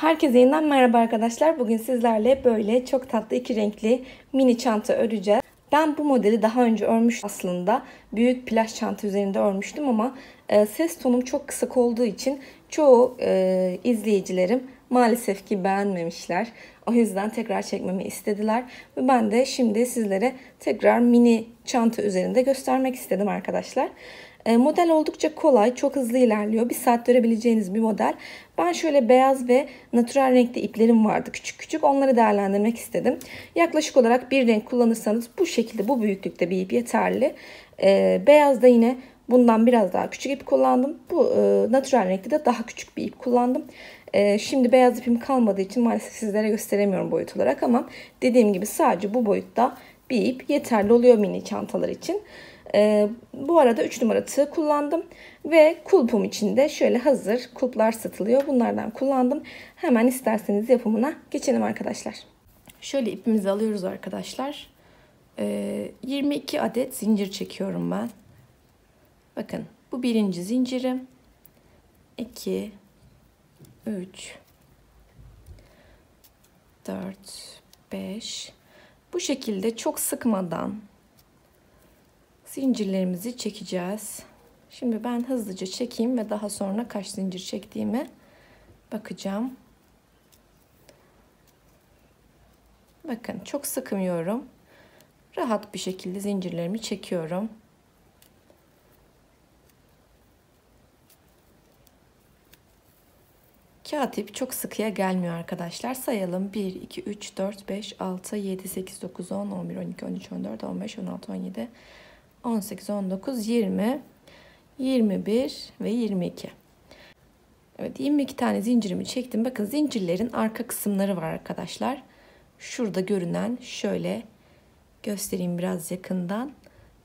Herkese yeniden merhaba arkadaşlar. Bugün sizlerle böyle çok tatlı iki renkli mini çanta öreceğiz. Ben bu modeli daha önce örmüştüm aslında. Büyük plaj çanta üzerinde örmüştüm ama ses tonum çok kısık olduğu için çoğu izleyicilerim maalesef ki beğenmemişler. O yüzden tekrar çekmemi istediler. Ve ben de şimdi sizlere tekrar mini çanta üzerinde göstermek istedim arkadaşlar. Model oldukça kolay, çok hızlı ilerliyor. Bir saatte örebileceğiniz bir model. Ben şöyle beyaz ve natürel renkte iplerim vardı küçük küçük. Onları değerlendirmek istedim. Yaklaşık olarak bir renk kullanırsanız bu şekilde, bu büyüklükte bir ip yeterli. Beyazda yine bundan biraz daha küçük ip kullandım. Bu natürel renkte de daha küçük bir ip kullandım. Şimdi beyaz ipim kalmadığı için maalesef sizlere gösteremiyorum boyut olarak ama dediğim gibi sadece bu boyutta bir ip yeterli oluyor mini çantalar için. Bu arada 3 numara tığ kullandım ve kulpum için de şöyle hazır kulplar satılıyor. Bunlardan kullandım. Hemen isterseniz yapımına geçelim arkadaşlar. Şöyle ipimizi alıyoruz arkadaşlar. 22 adet zincir çekiyorum ben. Bakın bu birinci zincirim. 2 3 4 5 bu şekilde çok sıkmadan zincirlerimizi çekeceğiz. Şimdi ben hızlıca çekeyim ve daha sonra kaç zincir çektiğime bakacağım. Bakın çok sıkmıyorum. Rahat bir şekilde zincirlerimi çekiyorum. Kağıt ip çok sıkıya gelmiyor arkadaşlar. Sayalım. 1, 2, 3, 4, 5, 6, 7, 8, 9, 10, 11, 12, 13, 14, 15, 16, 17, 18, 19, 20, 21 ve 22. Evet, 22 tane zincirimi çektim. Bakın zincirlerin arka kısımları var arkadaşlar. Şurada görünen, şöyle göstereyim biraz yakından.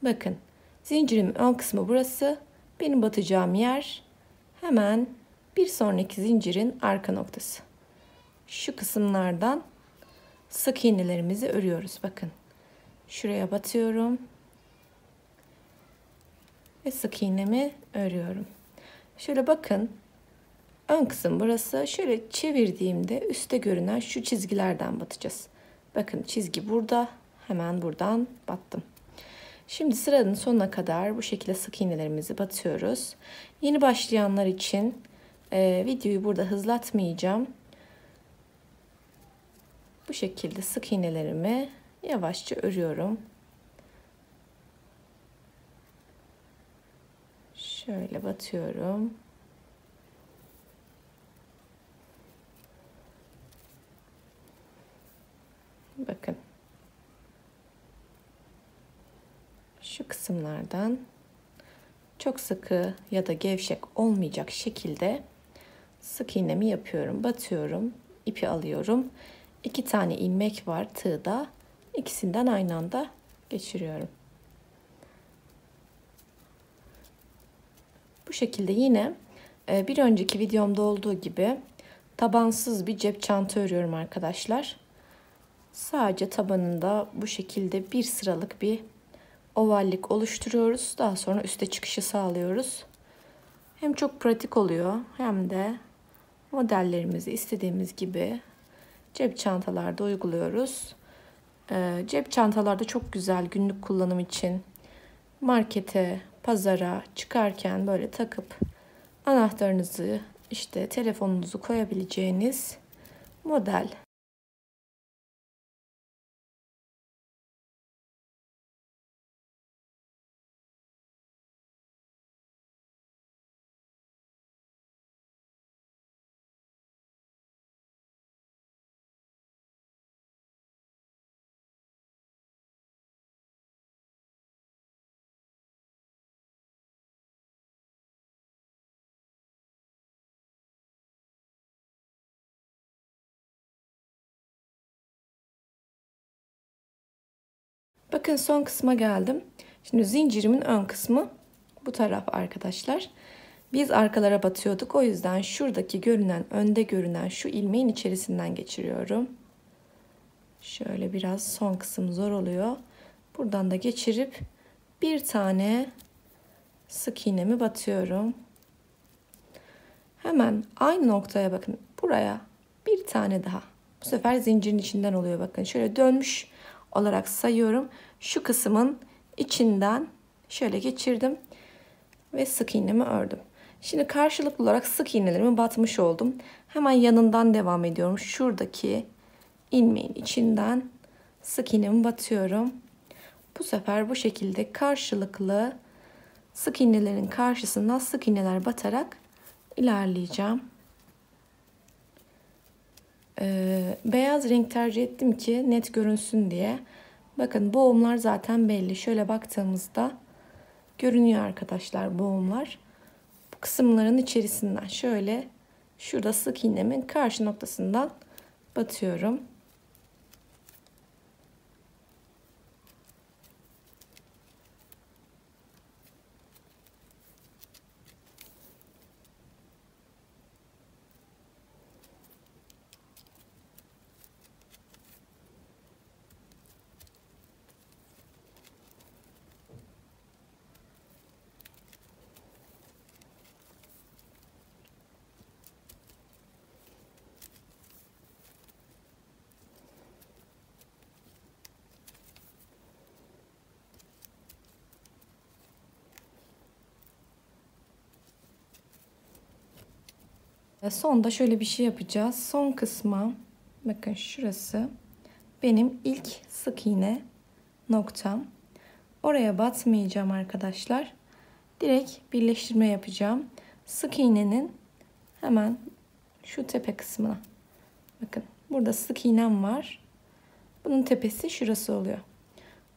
Bakın zincirimin ön kısmı burası. Benim batacağım yer hemen bir sonraki zincirin arka noktası. Şu kısımlardan sık iğnelerimizi örüyoruz. Bakın şuraya batıyorum ve sık iğnemi örüyorum. Şöyle bakın, ön kısım burası. Şöyle çevirdiğimde üstte görünen şu çizgilerden batacağız. Bakın çizgi burada, hemen buradan battım. Şimdi sıranın sonuna kadar bu şekilde sık iğnelerimizi batıyoruz. Yeni başlayanlar için videoyu burada hızlatmayacağım. Bu şekilde sık iğnelerimi yavaşça örüyorum. Şöyle batıyorum. Bakın. Şu kısımlardan çok sıkı ya da gevşek olmayacak şekilde sık iğnemi yapıyorum. Batıyorum. İpi alıyorum. 2 tane ilmek var tığda. İkisinden aynı anda geçiriyorum. Bu şekilde yine bir önceki videomda olduğu gibi tabansız bir cep çanta örüyorum arkadaşlar. Sadece tabanında bu şekilde bir sıralık bir ovallik oluşturuyoruz. Daha sonra üste çıkışı sağlıyoruz. Hem çok pratik oluyor hem de modellerimizi istediğimiz gibi cep çantalarda uyguluyoruz. Cep çantalarda çok güzel günlük kullanım için markete, pazara çıkarken böyle takıp anahtarınızı, işte telefonunuzu koyabileceğiniz model. Bakın son kısma geldim. Şimdi zincirimin ön kısmı bu taraf arkadaşlar. Biz arkalara batıyorduk. O yüzden şuradaki görünen, önde görünen şu ilmeğin içerisinden geçiriyorum. Şöyle biraz son kısım zor oluyor. Buradan da geçirip bir tane sık iğnemi batıyorum. Hemen aynı noktaya bakın. Buraya Bir tane daha. Bu sefer zincirin içinden oluyor. Bakın şöyle dönmüş olarak sayıyorum. Şu kısmın içinden şöyle geçirdim ve sık iğnemi ördüm. Şimdi karşılıklı olarak sık iğnelerimi batmış oldum. Hemen yanından devam ediyorum. Şuradaki ilmeğin içinden sık iğnemi batıyorum. Bu sefer bu şekilde karşılıklı sık iğnelerin karşısından sık iğneler batarak ilerleyeceğim. Beyaz renk tercih ettim ki net görünsün diye. Bakın boğumlar zaten belli. Şöyle baktığımızda görünüyor arkadaşlar boğumlar. Bu kısımların içerisinden şöyle şurada sık iğnemin karşı noktasından batıyorum. Sonda şöyle bir şey yapacağız. Son kısma bakın şurası benim ilk sık iğne noktam. Oraya batmayacağım arkadaşlar. Direkt birleştirme yapacağım. Sık iğnenin hemen şu tepe kısmına. Bakın burada sık iğnem var. Bunun tepesi şurası oluyor.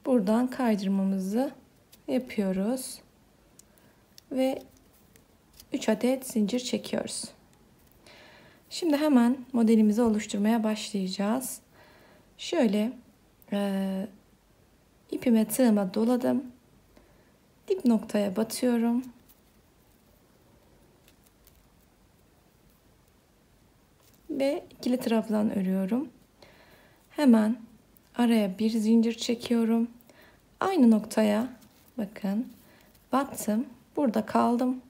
Buradan kaydırmamızı yapıyoruz. Ve 3 adet zincir çekiyoruz. Şimdi hemen modelimizi oluşturmaya başlayacağız. Şöyle ipime tığıma doladım. Dip noktaya batıyorum. Ve ikili trabzan örüyorum. Hemen araya bir zincir çekiyorum. Aynı noktaya bakın battım. Burada kaldım.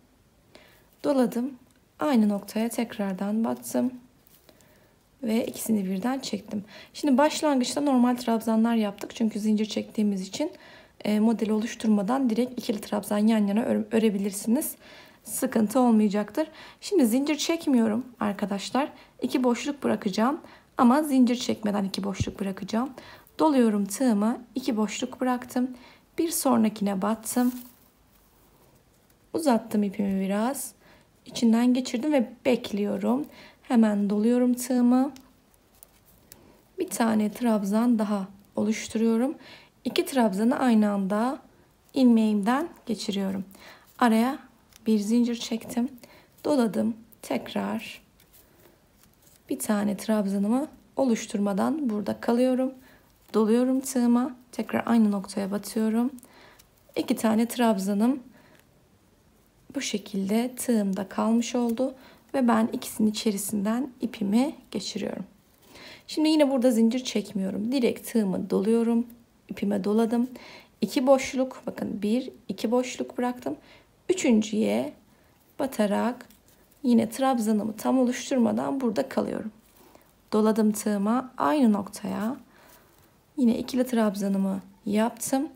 Doladım. Aynı noktaya tekrardan battım. Ve ikisini birden çektim. Şimdi başlangıçta normal trabzanlar yaptık. Çünkü zincir çektiğimiz için modeli oluşturmadan direkt ikili trabzan yan yana örebilirsiniz. Sıkıntı olmayacaktır. Şimdi zincir çekmiyorum arkadaşlar. 2 boşluk bırakacağım. Ama zincir çekmeden 2 boşluk bırakacağım. Doluyorum tığımı. 2 boşluk bıraktım. Bir sonrakine battım. Uzattım ipimi biraz. İçinden geçirdim ve bekliyorum. Hemen doluyorum tığımı. Bir tane trabzan daha oluşturuyorum. 2 trabzanı aynı anda ilmeğimden geçiriyorum. Araya bir zincir çektim. Doladım. Tekrar bir tane trabzanımı oluşturmadan burada kalıyorum. Doluyorum tığıma. Tekrar aynı noktaya batıyorum. 2 tane trabzanım bu şekilde tığımda kalmış oldu. Ve ben ikisinin içerisinden ipimi geçiriyorum. Şimdi yine burada zincir çekmiyorum. Direkt tığımı doluyorum. İpime doladım. 2 boşluk. Bakın 1, 2 boşluk bıraktım. Üçüncüye batarak yine trabzanımı tam oluşturmadan burada kalıyorum. Doladım tığıma aynı noktaya. Yine ikili trabzanımı yaptım.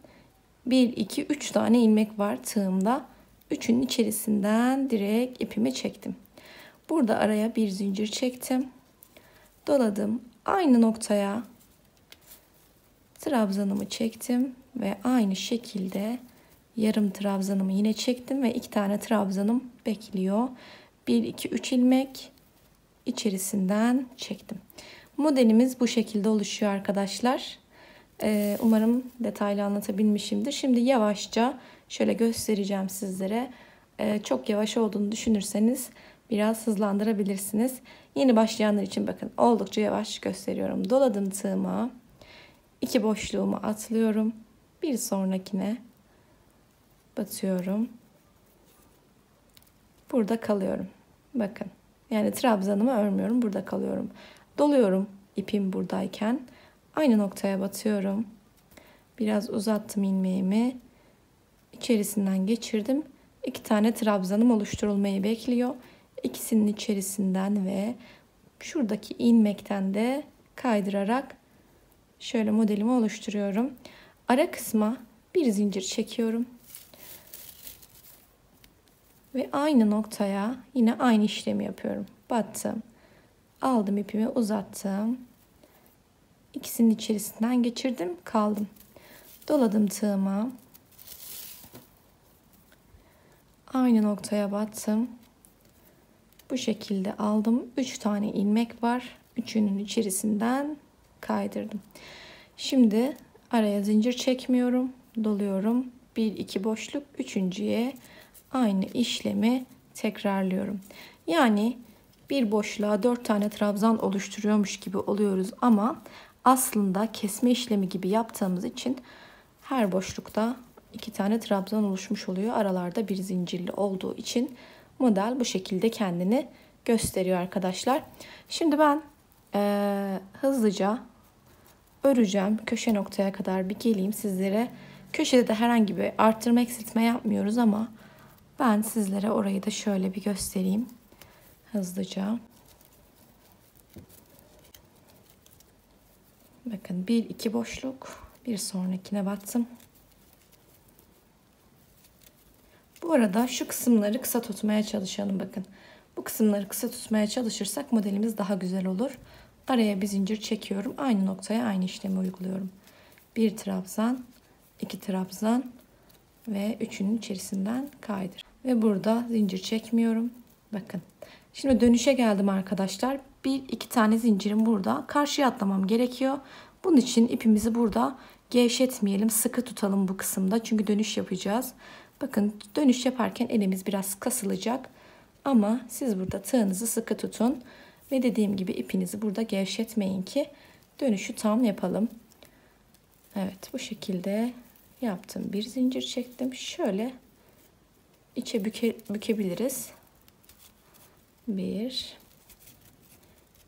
1, 2, 3 tane ilmek var tığımda. Üçünün içerisinden direkt ipimi çektim. Burada araya bir zincir çektim. Doladım. Aynı noktaya trabzanımı çektim ve aynı şekilde yarım trabzanımı yine çektim ve 2 tane trabzanım bekliyor. 1, 2, 3 ilmek içerisinden çektim. Modelimiz bu şekilde oluşuyor arkadaşlar. Umarım detaylı anlatabilmişimdir. Şimdi yavaşça şöyle göstereceğim sizlere. Çok yavaş olduğunu düşünürseniz biraz hızlandırabilirsiniz. Yeni başlayanlar için bakın oldukça yavaş gösteriyorum. Doladım tığıma. 2 boşluğumu atlıyorum. Bir sonrakine batıyorum. Burada kalıyorum. Bakın. Yani trabzanımı örmüyorum. Burada kalıyorum. Doluyorum ipim buradayken. Aynı noktaya batıyorum. Biraz uzattım ilmeğimi. İçerisinden geçirdim. 2 tane trabzanım oluşturulmayı bekliyor. İkisinin içerisinden ve şuradaki ilmekten de kaydırarak şöyle modelimi oluşturuyorum. Ara kısma bir zincir çekiyorum. Ve aynı noktaya yine aynı işlemi yapıyorum. Battım. Aldım ipimi, uzattım. İkisinin içerisinden geçirdim, kaldım. Doladım tığıma. Aynı noktaya battım. Bu şekilde aldım. 3 tane ilmek var. Üçünün içerisinden kaydırdım. Şimdi araya zincir çekmiyorum. Doluyorum. 1 2 boşluk, üçüncüye aynı işlemi tekrarlıyorum. Yani bir boşluğa 4 tane trabzan oluşturuyormuş gibi oluyoruz ama aslında kesme işlemi gibi yaptığımız için her boşlukta 2 tane trabzan oluşmuş oluyor. Aralarda bir zincirli olduğu için model bu şekilde kendini gösteriyor arkadaşlar. Şimdi ben hızlıca öreceğim. Köşe noktaya kadar bir geleyim sizlere. Köşede de herhangi bir arttırma eksiltme yapmıyoruz ama ben sizlere orayı da şöyle bir göstereyim. Hızlıca. Bakın 1 2 boşluk. Bir sonrakine battım. Bu arada şu kısımları kısa tutmaya çalışalım bakın. Bu kısımları kısa tutmaya çalışırsak modelimiz daha güzel olur. Araya bir zincir çekiyorum. Aynı noktaya aynı işlemi uyguluyorum. Bir trabzan, 2 trabzan ve üçünün içerisinden kaydır. Ve burada zincir çekmiyorum. Bakın. Şimdi dönüşe geldim arkadaşlar. 1-2 tane zincirim burada. Karşıya atlamam gerekiyor. Bunun için ipimizi burada gevşetmeyelim. Sıkı tutalım bu kısımda. Çünkü dönüş yapacağız. Bakın dönüş yaparken elimiz biraz kasılacak. Ama siz burada tığınızı sıkı tutun. Ve dediğim gibi ipinizi burada gevşetmeyin ki dönüşü tam yapalım. Evet, bu şekilde yaptım. Bir zincir çektim. Şöyle içe bükebiliriz. 1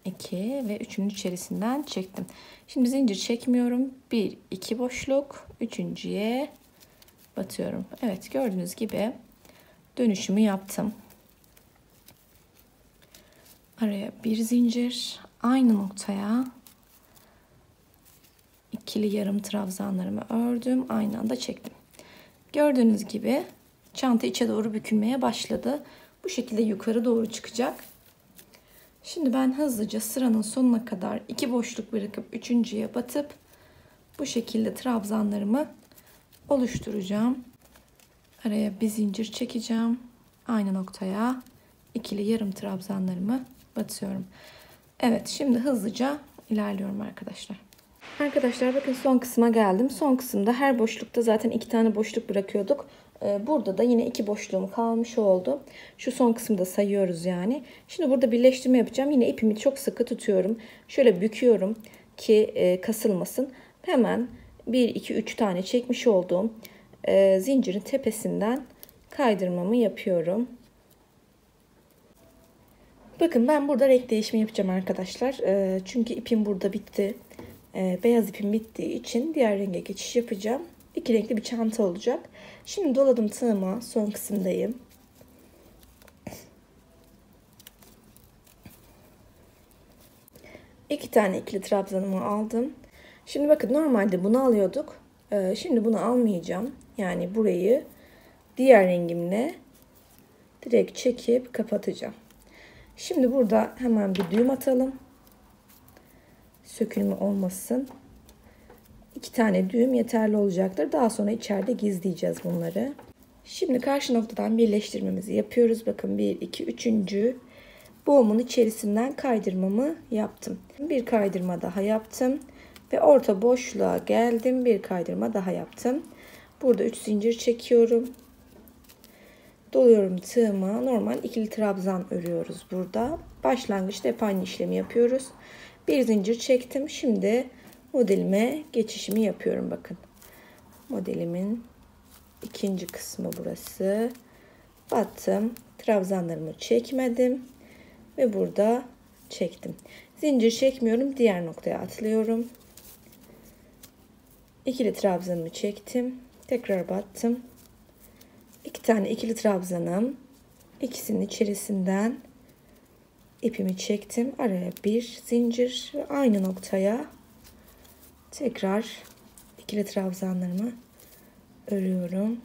2 ve üçünün içerisinden çektim. Şimdi zincir çekmiyorum. 1 2 boşluk, üçüncüye batıyorum. Evet, gördüğünüz gibi dönüşümü yaptım. Araya bir zincir, aynı noktaya ikili yarım trabzanlarımı ördüm, aynı anda çektim. Gördüğünüz gibi çanta içe doğru bükülmeye başladı. Bu şekilde yukarı doğru çıkacak. Şimdi ben hızlıca sıranın sonuna kadar 2 boşluk bırakıp üçüncüye batıp bu şekilde trabzanlarımı oluşturacağım. Araya bir zincir çekeceğim. Aynı noktaya ikili yarım trabzanlarımı batıyorum. Evet, şimdi hızlıca ilerliyorum arkadaşlar. Arkadaşlar bakın son kısma geldim. Son kısımda her boşlukta zaten 2 tane boşluk bırakıyorduk. Burada da yine 2 boşluğum kalmış oldu. Şu son kısımda sayıyoruz yani. Şimdi burada birleştirme yapacağım. Yine ipimi çok sıkı tutuyorum. Şöyle büküyorum ki kasılmasın. Hemen 1 2 3 tane çekmiş olduğum zincirin tepesinden kaydırmamı yapıyorum. Bakın ben burada renk değişimi yapacağım arkadaşlar. Çünkü ipim burada bitti. Beyaz ipim bittiği için diğer renge geçiş yapacağım. 2 renkli bir çanta olacak. Şimdi doladım tığıma. Son kısımdayım. İki tane ikili trabzanımı aldım. Şimdi bakın normalde bunu alıyorduk. Şimdi bunu almayacağım. Yani burayı diğer rengimle direkt çekip kapatacağım. Şimdi burada hemen bir düğüm atalım. Sökülme olmasın. 2 tane düğüm yeterli olacaktır. Daha sonra içeride gizleyeceğiz bunları. Şimdi karşı noktadan birleştirmemizi yapıyoruz. Bakın 1 2 3. boğumun içerisinden kaydırmamı yaptım. Bir kaydırma daha yaptım ve orta boşluğa geldim. Bir kaydırma daha yaptım. Burada 3 zincir çekiyorum. Doluyorum tığıma. Normal ikili trabzan örüyoruz burada. Başlangıçta hep aynı işlemi yapıyoruz. Bir zincir çektim. Şimdi modelime geçişimi yapıyorum bakın. Modelimin ikinci kısmı burası. Battım. Trabzanlarımı çekmedim. Ve burada çektim. Zincir çekmiyorum. Diğer noktaya atlıyorum. İkili trabzanımı çektim. Tekrar battım. 2 tane ikili trabzanım. İkisinin içerisinden ipimi çektim. Araya bir zincir ve aynı noktaya tekrar ikili trabzanlarımı örüyorum.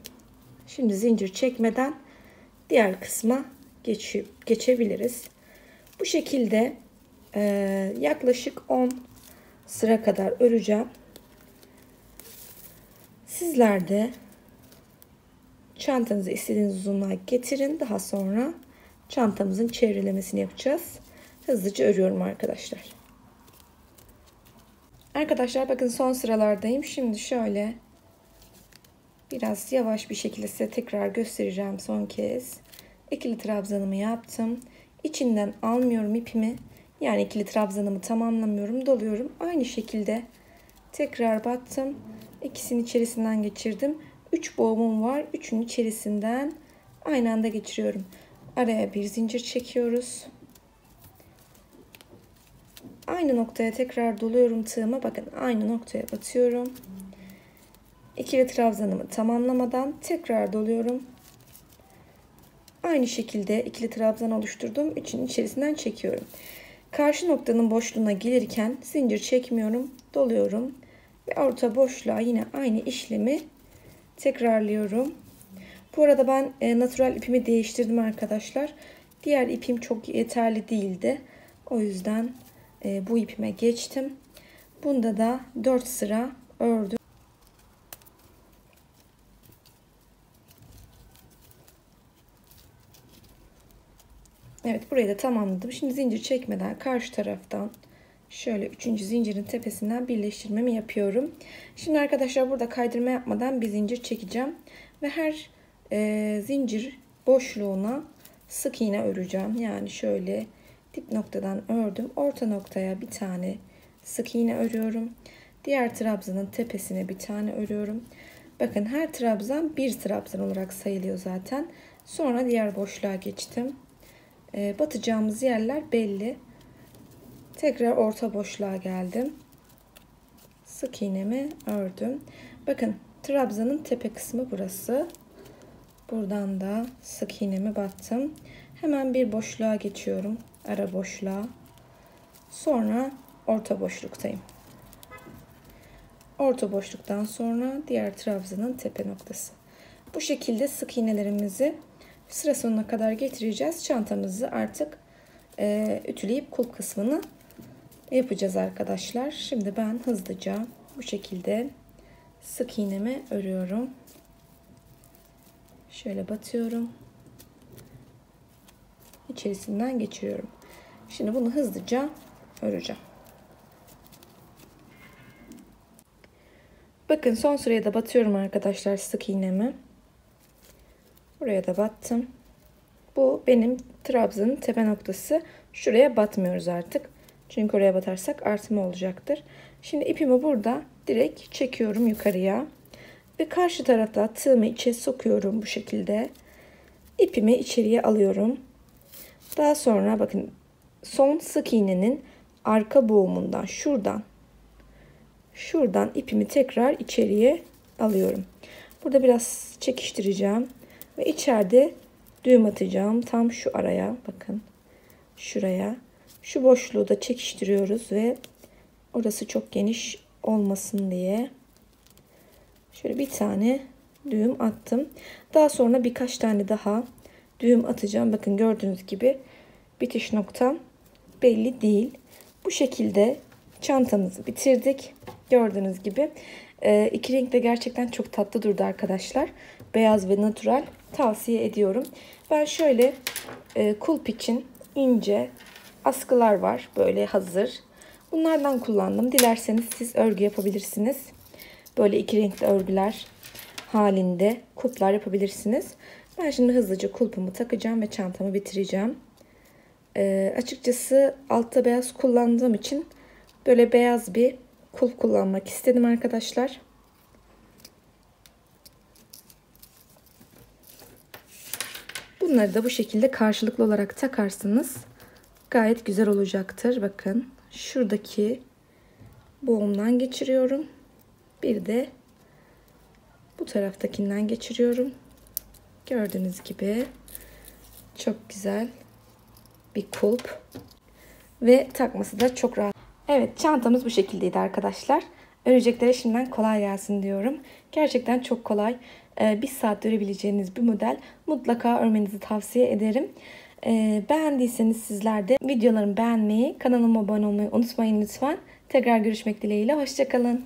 Şimdi zincir çekmeden diğer kısma geçebiliriz. Bu şekilde yaklaşık 10 sıra kadar öreceğim. Sizler de çantanızı istediğiniz uzunluğa getirin. Daha sonra çantamızın çevrelemesini yapacağız. Hızlıca örüyorum arkadaşlar. Arkadaşlar bakın son sıralardayım. Şimdi şöyle biraz yavaş bir şekilde size tekrar göstereceğim son kez. İkili trabzanımı yaptım. İçinden almıyorum ipimi. Yani ikili trabzanımı tamamlamıyorum. Doluyorum. Aynı şekilde tekrar battım. İkisini içerisinden geçirdim. 3 boğumum var. 3'ünün içerisinden aynı anda geçiriyorum. Araya bir zincir çekiyoruz. Aynı noktaya tekrar doluyorum tığıma. Bakın aynı noktaya batıyorum. İkili trabzanımı tamamlamadan tekrar doluyorum. Aynı şekilde ikili trabzan oluşturduğum için içerisinden çekiyorum. Karşı noktanın boşluğuna gelirken zincir çekmiyorum, doluyorum ve orta boşluğa yine aynı işlemi tekrarlıyorum. Bu arada ben natural ipimi değiştirdim arkadaşlar. Diğer ipim çok yeterli değildi. O yüzden bu ipime geçtim. Bunda da 4 sıra ördüm. Evet, burayı da tamamladım. Şimdi zincir çekmeden karşı taraftan şöyle 3. zincirin tepesinden birleştirmemi yapıyorum. Şimdi arkadaşlar burada kaydırma yapmadan bir zincir çekeceğim. Ve her zincir boşluğuna sık iğne öreceğim. Yani şöyle dip noktadan ördüm. Orta noktaya bir tane sık iğne örüyorum. Diğer trabzanın tepesine bir tane örüyorum. Bakın her trabzan bir trabzan olarak sayılıyor zaten. Sonra diğer boşluğa geçtim. Batacağımız yerler belli. Tekrar orta boşluğa geldim. Sık iğnemi ördüm. Bakın trabzanın tepe kısmı burası. Buradan da sık iğnemi battım. Hemen bir boşluğa geçiyorum. Ara boşluğa. Sonra orta boşluktayım. Orta boşluktan sonra diğer trabzanın tepe noktası. Bu şekilde sık iğnelerimizi sıra sonuna kadar getireceğiz. Çantamızı artık ütüleyip kulp kısmını yapacağız arkadaşlar. Şimdi ben hızlıca bu şekilde sık iğnemi örüyorum. Şöyle batıyorum. İçerisinden geçiriyorum. Şimdi bunu hızlıca öreceğim. Bakın son sıraya da batıyorum arkadaşlar sık iğnemi. Buraya da battım. Bu benim trabzanın tepe noktası. Şuraya batmıyoruz artık. Çünkü oraya batarsak artımı olacaktır. Şimdi ipimi burada direkt çekiyorum yukarıya. Ve karşı tarafta tığımı içe sokuyorum bu şekilde. İpimi içeriye alıyorum. Daha sonra bakın son sık iğnenin arka boğumundan şuradan ipimi tekrar içeriye alıyorum. Burada biraz çekiştireceğim. Ve içeride düğüm atacağım. Tam şu araya bakın. Şuraya. Şu boşluğu da çekiştiriyoruz ve orası çok geniş olmasın diye. Şöyle bir tane düğüm attım. Daha sonra birkaç tane daha düğüm atacağım. Bakın gördüğünüz gibi bitiş noktam belli değil. Bu şekilde çantamızı bitirdik. Gördüğünüz gibi iki renk de gerçekten çok tatlı durdu arkadaşlar. Beyaz ve natural tavsiye ediyorum. Ben şöyle kulp için ince askılar var. Böyle hazır. Bunlardan kullandım. Dilerseniz siz örgü yapabilirsiniz. Böyle iki renkli örgüler halinde kulplar yapabilirsiniz. Ben şimdi hızlıca kulpumu takacağım ve çantamı bitireceğim. Açıkçası altta beyaz kullandığım için böyle beyaz bir kulp kullanmak istedim arkadaşlar. Bunları da bu şekilde karşılıklı olarak takarsanız gayet güzel olacaktır. Bakın şuradaki boğumdan geçiriyorum. Bir de bu taraftakinden geçiriyorum. Gördüğünüz gibi çok güzel bir kulp ve takması da çok rahat. Evet, çantamız bu şekildeydi arkadaşlar. Öreceklere şimdiden kolay gelsin diyorum. Gerçekten çok kolay. Bir saat örebileceğiniz bir model. Mutlaka örmenizi tavsiye ederim. Beğendiyseniz sizler de videolarımı beğenmeyi, kanalıma abone olmayı unutmayın lütfen. Tekrar görüşmek dileğiyle. Hoşça kalın.